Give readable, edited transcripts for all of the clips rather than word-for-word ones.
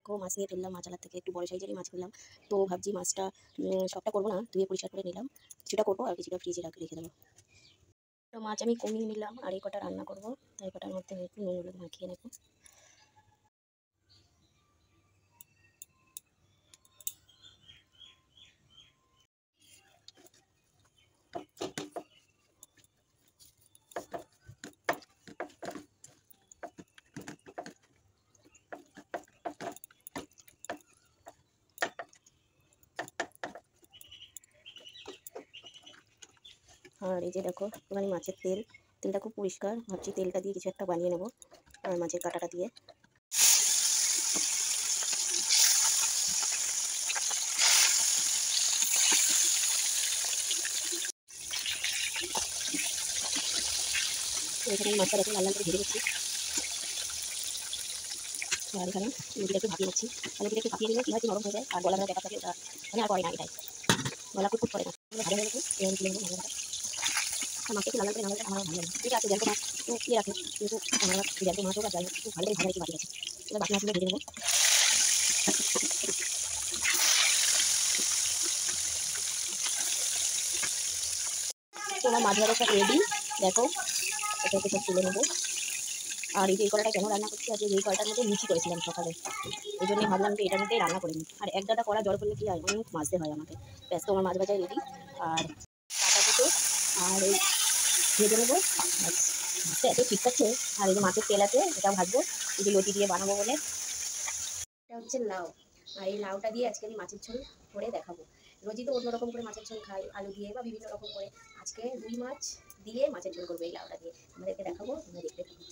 দেখো মাছ নিয়ে ফেললাম মাছালার থেকে, একটু বড় সাইজেরই মাছ ফেললাম। তো ভাবছি মাছটা সবটা করবো না, ধুয়ে পরিষ্কার করে নিলাম, কিছুটা করবো আর কিছুটা ফ্রিজে রেখে দেবো। তো মাছ আমি কমিয়ে নিলাম, আর এই কটা রান্না করবো, তাই কটার মধ্যে একটু নুন হলুদ মাখিয়ে নেবো। আর এই যে দেখো একটুখানি মাছের তেলটা খুব পরিষ্কার, ভাবছি তেলটা দিয়ে কিছু একটা বানিয়ে নেবো আর মাছের কাঁটাটা দিয়ে। এখানে আমি মাছটা দেখো লাল লাল করে ভেজে দিচ্ছি, আর এখানে লুচিটা একটু ভাপিয়ে নিচ্ছি। তাহলে লুচিটা একটু ভাপিয়ে নিলে কী হয়, নরম হয়ে যায়, আর গলা ধরা ব্যাপার থাকে, মানে আর করে না এটাই, গলা খুব করে না। ভালো হয়ে গেছে, এবার তুলে নেবো ভালো। আর মাছটা একটু লাল লাল করে না হলে আমার ভালো লাগে, ঠিক আছে জ্যান্ত মাছ তো ইয়ে রাখে, কিন্তু আমার জ্যান্ত মাছ হোক আর যাই হোক একটু ভালো করে ভাজা একটু বাকি আছে। এবার বাকি মাছগুলো ভেজে নেবো। তো আমার মাছ ভাজাটা রেডি, দেখো এটাকে সব তুলে নেবো। আর এই যে এই কলাটা কেন রান্না করছি, আজকে এই কলাটার মধ্যে লুচি করেছিলাম সকালে, এই জন্যই ভাবলাম যে এটার মধ্যেই রান্না করে নিই। আর এক গাদা কলা জল করলে কী হয়, অনেক মাজতে হয় আমাকে। ব্যস্ত আমার মাছ ভাজা রেডি, আর কাটা দুটো আর এই ভেজে নেবো। মাছটা এত ঠিকঠাকছে, আর এই যে মাছের তেল আছে এটা ভাজবো, এই যে লতি দিয়ে বানাবো বলে। এটা হচ্ছে লাউ, আর এই লাউটা দিয়ে আজকে আমি মাছের ঝোল করে দেখাবো। রোজই তো অন্যরকম করে মাছের ঝোল খাই, আলু দিয়ে বা বিভিন্ন রকম করে, আজকে রুই মাছ দিয়ে মাছের ঝোল করবো এই লাউটা দিয়ে, আমাদেরকে দেখাবো, তোমরা দেখতে থাকো।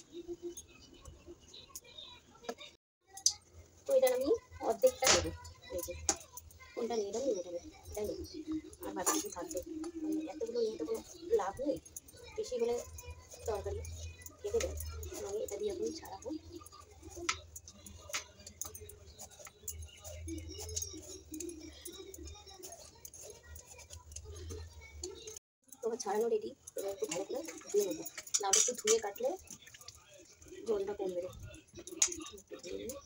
তো এটা আমি অর্ধেকটা নেবো, এই যে কোনটা নিয়ে নেবো এটা নেবো, এটাই নেবো, আর বাকি কিছু থাকবে, এতগুলো নিয়ে তো কোনো লাভ নেই, বেশি হলে তরকারি কেটে দেয়। আমি এটা দিয়ে এখন ছাড়াবো। তোমার ছাড়ানো রেডি, এবার একটু ভালো করে ধুয়ে নেবো। লাউটা একটু ধুয়ে কাটলে জলটা কমবে, একটু ধুয়ে নিয়ে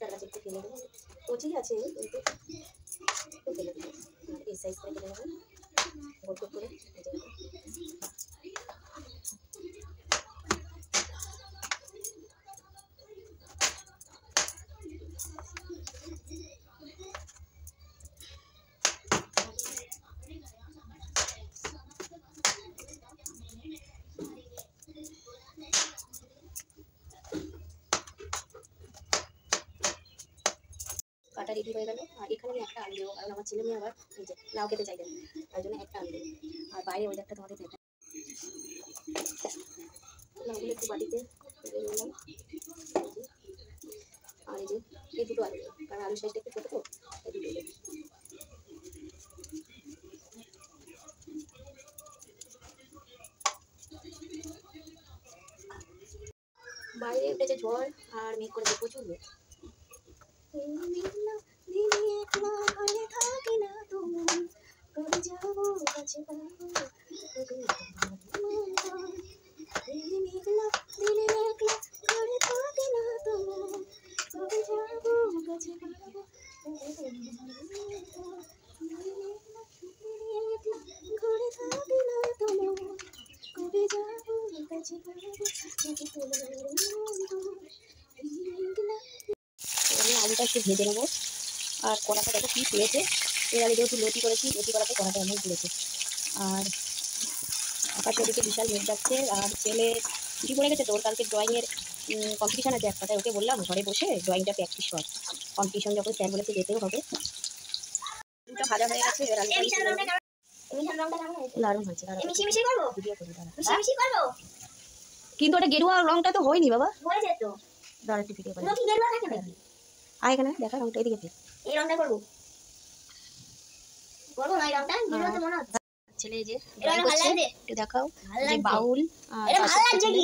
তার কাছে একটু ফেলে দেবো, কচি আছে কিন্তু একটু ফেলে দেবো, আর এই সাইজ করে ফেলে নেবো গোল গোল করে। কাটা রেডি হয়ে গেল, আর এখানে আমি একটা আলু দেবো, কারণ আমার ছেলে মেয়ে আবার এই যে লাউ খেতে চাইবে, তার জন্য একটা আলু দেবো। আর বাইরে ওই একটা তোমাদের দেখা, লাউগুলো একটু বাটিতে তুলে নিলাম, আর এই যে এই দুটো আলু দেবো, কারণ আলু সাইজটা একটু ছোটো তো, এই দুটো দেবো। বাইরে উঠেছে ঝড়, আর মেঘ করেছে প্রচুর মেঘ। আলুটা একটু ভেজে নেবো, আর কড়াটা দেখো কি ফুলেছে, এর আগে যেহেতু লতি করেছি, লতি করাতে কড়াটা অনেক ফুলেছে। আর আকাশে ওদিকে বিশাল মেঘ যাচ্ছে, আর ছেলে ছুটি পড়ে গেছে, তো ওর কালকে ড্রয়িংয়ের কম্পিটিশান আছে একটা, তাই ওকে বললাম ঘরে বসে ড্রয়িংটা প্র্যাকটিস কর, কম্পিটিশন যখন স্যার বলেছে যেতেও হবে। দুটো ভাজা হয়ে গেছে, এবার আলুটা দারুণ হয়েছে, ভিডিও করি দাঁড়া, কিন্তু ওটা গেরুয়া রংটা তো হয়নি বাবা, দাঁড়া একটু ভিডিও করি। আর এখানে দেখা রংটা এদিকে, এই রংটা করবো না, এই রংটা গেরুয়া তো মনে হচ্ছে। ছেলে যে ড্রয়িং করছে, একটু দেখাও। যে বাউল আর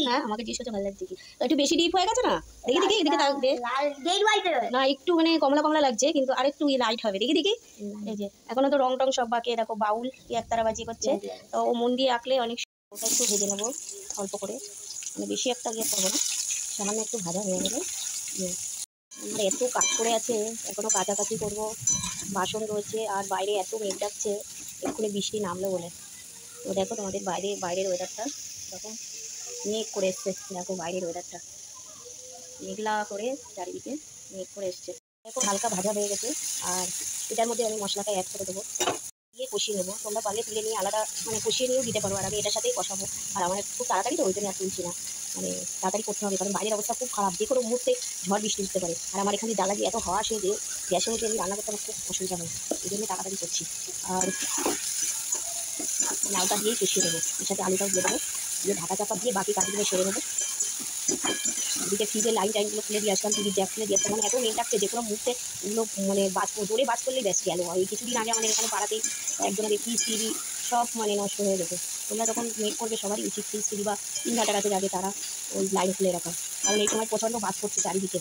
হ্যাঁ আমাকে জিজ্ঞেস করছে ভালো লাগছে কি, একটু বেশি ডিপ হয়ে গেছে না? দেখি দেখি এদিকে থাকবে না, একটু মানে কমলা কমলা লাগছে কিন্তু আরেকটু লাইট হবে। দেখি দেখি এই যে এখনো তো রং টং সব বাকি। দেখো বাউল একতারাবাজি করছে, তো ও মন দিয়ে আঁকলে অনেক। ওটা একটু ভেজে নেবো অল্প করে, মানে বেশি একটা ইয়ে করবো না, সামান্য একটু ভাজা হয়ে গেলে। আমার এত কাজ করে আছে, এখনো কাছাকাছি করবো, বাসন রয়েছে, আর বাইরে এত মেঘ ডাকছে, এক্ষুনি বৃষ্টি নামলো বলে। তো দেখো তোমাদের বাইরের ওয়েদারটা এরকম মেঘ করে এসছে। দেখো বাইরের ওয়েদারটা মেঘলা করে চারিদিকে মেঘ করে এসছে। দেখো হালকা ভাজা হয়ে গেছে, আর এটার মধ্যে আমি মশলাটা অ্যাড করে দেবো, দিয়ে কষিয়ে নেবো। তোমরা পারলে তুলে নিয়ে আলাদা মানে কষিয়ে নিয়েও দিতে পারো, আর আমি এটার সাথেই কষাবো। আর আমার খুব তাড়াতাড়ি তো ওই জন্য আর তুলছি না, মানে তাড়াতাড়ি করতে হবে, কারণ বাইরের অবস্থা খুব খারাপ, যে কোনো মুহূর্তে ঝড় বৃষ্টি উঠতে পারে। আর আমার এখানে জ্বালা দিয়ে এত হাওয়া আসে যে গ্যাসের মধ্যে আমি রান্না করতে আমার খুব অসুবিধা হয়, এই জন্য তাড়াতাড়ি করছি। আর লাউটা দিয়েই কষিয়ে দেবো, এর সাথে আলুটাও দিয়ে দেবো, দিয়ে ঢাকা চাপা দিয়ে বাকি কাজগুলো সেরে নেবো। এদিকে ফ্রিজের লাইন টাইনগুলো খুলে দিয়ে আসলাম, টিভির জ্যাক খুলে দিয়ে আসলাম, মানে এত মেঘ ডাকছে যে কোনো মুহূর্তে এগুলো মানে জোরে বাজ করলেই ব্যাস গেল। এই কিছুদিন আগে আমাদের এখানে পাড়াতেই একজনের ফ্রিজ টিভি সব মানে নষ্ট হয়ে যেত। তোমরা যখন মেঘ করবে সবারই উচিত ফ্রিজ টিভি বা ইনভার্টার আছে যাবে তারা ওই লাইন খুলে রাখা, কারণ এই সময় প্রচণ্ড বাজ করছে চারিদিকে।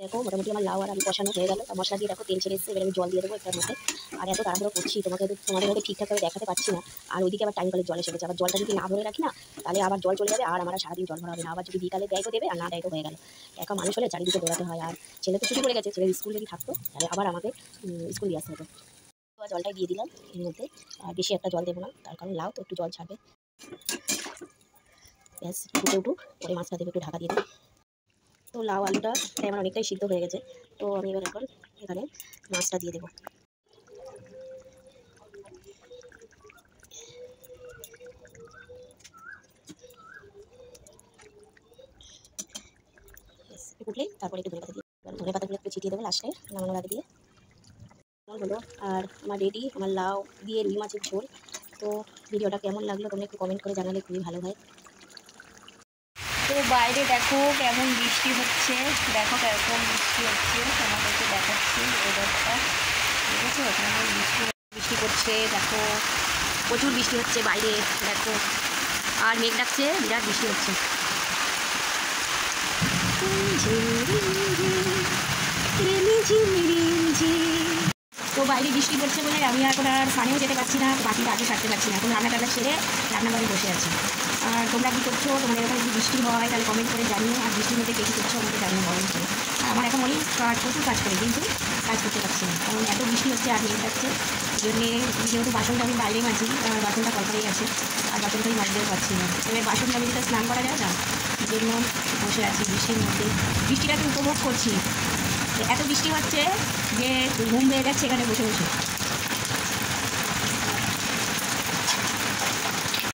দেখো মোটামুটি আমার লাউ আর আলু কষানো হয়ে গেল, মশলা দিয়ে দেখো তেল ছেড়ে এসছে, এবার আমি জল দিয়ে দেবো একটার মধ্যে। আর এত তাড়াহুড়ো করছি তোমাদের মধ্যে ঠিকঠাকভাবে দেখাতে পারছি না, আর ওইদিকে আবার টাইম কলের জল এসে গেছে। আবার জলটা যদি না ভরে রাখি না তাহলে আবার জল চলে যাবে, আর আমার সারাদিন জল ভরা হবে না। আবার যদি বিকালে দেয় তো দেবে, আর না দেয় তো হয়ে গেল। একা মানুষ হলে চারিদিকে দৌড়াতে হয়, আর ছেলে তো ছুটি পড়ে গেছে, ছেলের স্কুল যদি থাকতো তাহলে আবার আমাকে স্কুল দিয়ে আসতে হতো। তো জলটাই দিয়ে দিলাম এর মধ্যে, আর বেশি একটা জল দেবো না, তার কারণ লাউ তো একটু জল ছাড়বে। ব্যাস ফুটে উঠুক, পরে মাছটা দেবে, একটু ঢাকা দিয়ে দেবো। তো লাউ আলুটা আমার অনেকটাই সিদ্ধ হয়ে গেছে, তো আমি এবার এখন এখানে মাছটা দিয়ে দেবো। উঠলেই তারপরে একটু ধনে পাতা দিয়ে ধনে পাতাগুলো একটু ছিটিয়ে দেবো লাস্টে নামানোর আগে দিয়ে। হলো আর আমার রেডি আমার লাউ দিয়ে রুই মাছের ঝোল। তো ভিডিওটা কেমন লাগলো তোমরা একটু কমেন্ট করে জানালে খুবই ভালো হয়। তো বাইরে দেখো কেমন বৃষ্টি হচ্ছে, দেখো কেমন বৃষ্টি হচ্ছে, তোমাদেরকে দেখাচ্ছি ওয়েদারটা। ঠিক আছে, ওখানে বৃষ্টি করছে, দেখো প্রচুর বৃষ্টি হচ্ছে বাইরে দেখো, আর মেঘ ডাকছে, বিরাট বৃষ্টি হচ্ছে। তো বাইরে বৃষ্টি পড়ছে বলে আমি এখন আর স্নানেও যেতে পারছি না, বাকি কাজও সারতে পারছি না, এখন রান্না টান্না সেরে রান্নাঘরে বসে আছি। আর তোমরা কী করছো, তোমাদের এখানে যদি বৃষ্টি হয় তাহলে কমেন্ট করে জানিও, আর বৃষ্টির মধ্যে কে কী করছো আমাকে জানিও বলো। আর আমার এখন অনেক প্রচুর কাজ করে, কিন্তু কাজ করতে পারছি না, কারণ এত বৃষ্টি হচ্ছে আর মেঘ যাচ্ছে। এই জন্যে যেহেতু বাসনটা আমি বাইরে মাজি, বাসনটা কলকাতায় আছে, আর বাসনটা আমি মাজতেও পারছি না। এবার বাসনটা আমি যেটা স্নান করা যায় না, এই জন্য বসে আছি বৃষ্টির মধ্যে, বৃষ্টিটাকে উপভোগ করছি। এত বৃষ্টি হচ্ছে যে ঘুম পেয়ে যাচ্ছে এখানে বসে বসে।